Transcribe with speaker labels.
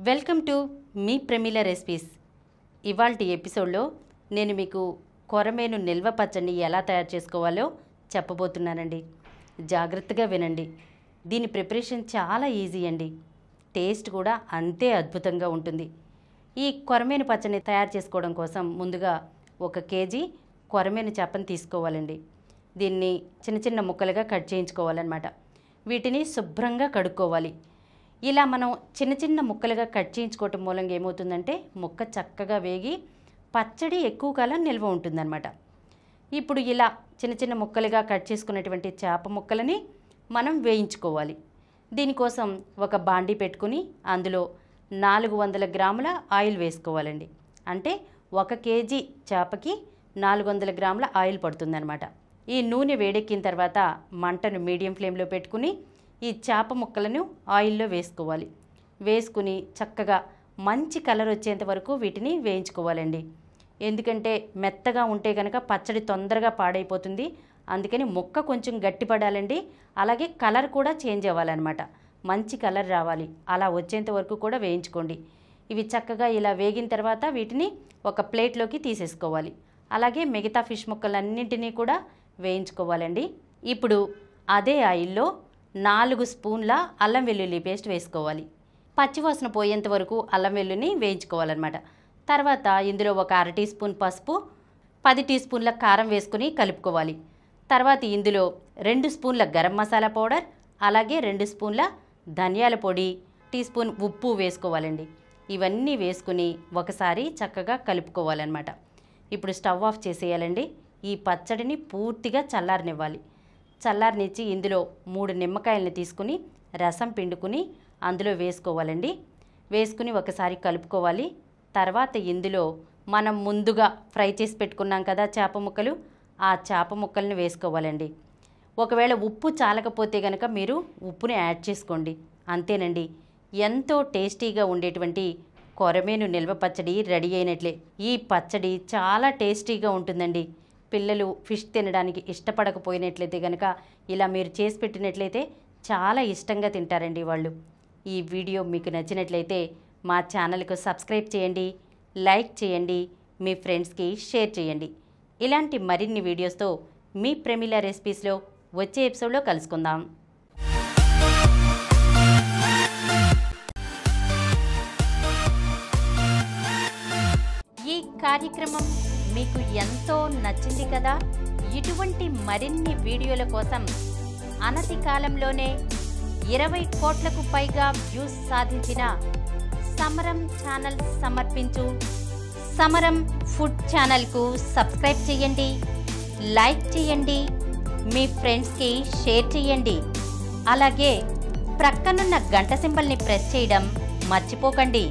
Speaker 1: Welcome to me Pramila recipes. ఇవాల్టి ఎపిసోడ్లో నేను మీకు కొరమేను నిల్వ పచ్చడిని ఎలా తయారు చేసుకోవాలో చెప్పబోతున్నానండి. జాగ్రత్తగా వినండి. దీని ప్రిపరేషన్ చాలా ఈజీ అండి. టేస్ట్ కూడా అంతే అద్భుతంగా ఉంటుంది. ఈ కొరమేను పచ్చడిని తయారు చేసుకోవడం కోసం ముందుగా 1 కేజీ కొరమేను చేపను తీసుకోవాలండి. దీన్ని చిన్న చిన్న ముక్కలుగా కట్ చేయించుకోవాలన్నమాట. వీటిని శుభ్రంగా కడుక్కోవాలి. ఇలా మనం చిన్న చిన్న ముక్కలుగా కట్ చేయించుకోవటం మూలంగా ఏమవుతుందంటే ముక్క చక్కగా వేగి పచ్చడి ఎక్కువ కాలం నిల్వ ఉంటుందన్నమాట. ఇప్పుడు ఇలా చిన్న చిన్న ముక్కలుగా కట్ చేసుకున్నటువంటి చేప ముక్కలని మనం వేయించుకోవాలి. దీనికోసం ఒక బాండీ పెట్టుకుని అందులో 400 గ్రాముల ఆయిల్ వేసుకోవాలండి. అంటే 1 కేజీ చేపకి 400 గ్రాముల ఆయిల్ పడుతుందన్నమాట. ఈ నూనె వేడెక్కిన తర్వాత మంటను మీడియం ఫ్లేమ్లో పెట్టుకుని ఈ చేప ముక్కలను ఆయిల్లో వేసుకోవాలి. వేసుకుని చక్కగా మంచి కలర్ వచ్చేంత వరకు వీటిని వేయించుకోవాలండి. ఎందుకంటే మెత్తగా ఉంటే కనుక పచ్చడి తొందరగా పాడైపోతుంది. అందుకని ముక్క కొంచెం గట్టిపడాలండి. అలాగే కలర్ కూడా చేంజ్ అవ్వాలన్నమాట. మంచి కలర్ రావాలి. అలా వచ్చేంత వరకు కూడా వేయించుకోండి. ఇవి చక్కగా ఇలా వేగిన తర్వాత వీటిని ఒక ప్లేట్లోకి తీసేసుకోవాలి. అలాగే మిగతా ఫిష్ ముక్కలన్నింటినీ కూడా వేయించుకోవాలండి. ఇప్పుడు అదే ఆయిల్లో 4 స్పూన్ల అల్లం వెల్లుల్లి పేస్ట్ వేసుకోవాలి. పచ్చివాసన పోయేంత వరకు అల్లం వెల్లుల్లిని వేయించుకోవాలన్నమాట. తర్వాత ఇందులో ఒక 1/2 టీ స్పూన్ పసుపు, 10 టీ స్పూన్ల కారం వేసుకుని కలుపుకోవాలి. తర్వాత ఇందులో 2 స్పూన్ల గరం మసాలా పౌడర్, అలాగే 2 స్పూన్ల ధనియాల పొడి, టీ స్పూన్ ఉప్పు వేసుకోవాలండి. ఇవన్నీ వేసుకుని ఒకసారి చక్కగా కలుపుకోవాలన్నమాట. ఇప్పుడు స్టవ్ ఆఫ్ చేసేయాలండి. ఈ పచ్చడిని పూర్తిగా చల్లారనివ్వాలి. చల్లారనిచ్చి ఇందులో 3 నిమ్మకాయలని తీసుకుని రసం పిండుకుని అందులో వేసుకోవాలండి. వేసుకుని ఒకసారి కలుపుకోవాలి. తర్వాత ఇందులో మనం ముందుగా ఫ్రై చేసి పెట్టుకున్నాం కదా చేప ముక్కలు, ఆ చేప ముక్కలను వేసుకోవాలండి. ఒకవేళ ఉప్పు చాలకపోతే కనుక మీరు ఉప్పుని యాడ్ చేసుకోండి. అంతేనండి, ఎంతో టేస్టీగా ఉండేటువంటి కొరమేను నిల్వ పచ్చడి రెడీ అయినట్లే. ఈ పచ్చడి చాలా టేస్టీగా ఉంటుందండి. పిల్లలు ఫిష్ తినడానికి ఇష్టపడకపోయినట్లయితే కనుక ఇలా మీరు చేసి పెట్టినట్లయితే చాలా ఇష్టంగా తింటారండి వాళ్ళు. ఈ వీడియో మీకు నచ్చినట్లయితే మా ఛానల్కు సబ్స్క్రైబ్ చేయండి, లైక్ చేయండి, మీ ఫ్రెండ్స్కి షేర్ చేయండి. ఇలాంటి మరిన్ని వీడియోస్తో మీ ప్రమీల రెసిపీస్లో వచ్చే ఎపిసోడ్లో కలుసుకుందాం. ఈ కార్యక్రమం మీకు ఎంతో నచ్చింది కదా. ఇటువంటి మరిన్ని వీడియోల కోసం అనతి కాలంలోనే 20 కోట్లకు పైగా వ్యూస్ సాధించిన సమరం ఛానల్ సమర్పించు సమరం ఫుడ్ ఛానల్కు సబ్స్క్రైబ్ చేయండి, లైక్ చేయండి, మీ ఫ్రెండ్స్కి షేర్ చేయండి. అలాగే ప్రక్కనున్న గంట సింబల్ని ప్రెస్ చేయడం మర్చిపోకండి.